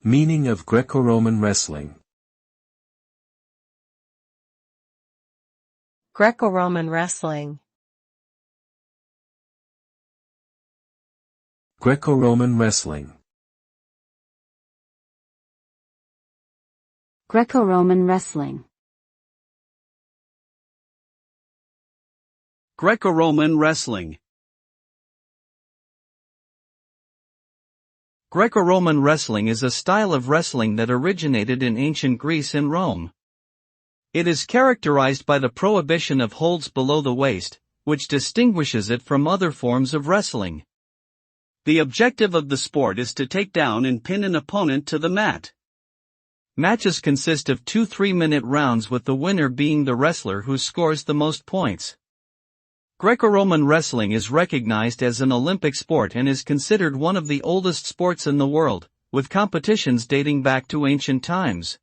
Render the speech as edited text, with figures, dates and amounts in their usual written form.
Meaning of Greco-Roman wrestling. Greco-Roman wrestling. Greco-Roman wrestling. Greco-Roman wrestling. Greco-Roman wrestling. Greco-Roman wrestling is a style of wrestling that originated in ancient Greece and Rome. It is characterized by the prohibition of holds below the waist, which distinguishes it from other forms of wrestling. The objective of the sport is to take down and pin an opponent to the mat. Matches consist of 2 3-minute rounds, with the winner being the wrestler who scores the most points. Greco-Roman wrestling is recognized as an Olympic sport and is considered one of the oldest sports in the world, with competitions dating back to ancient times.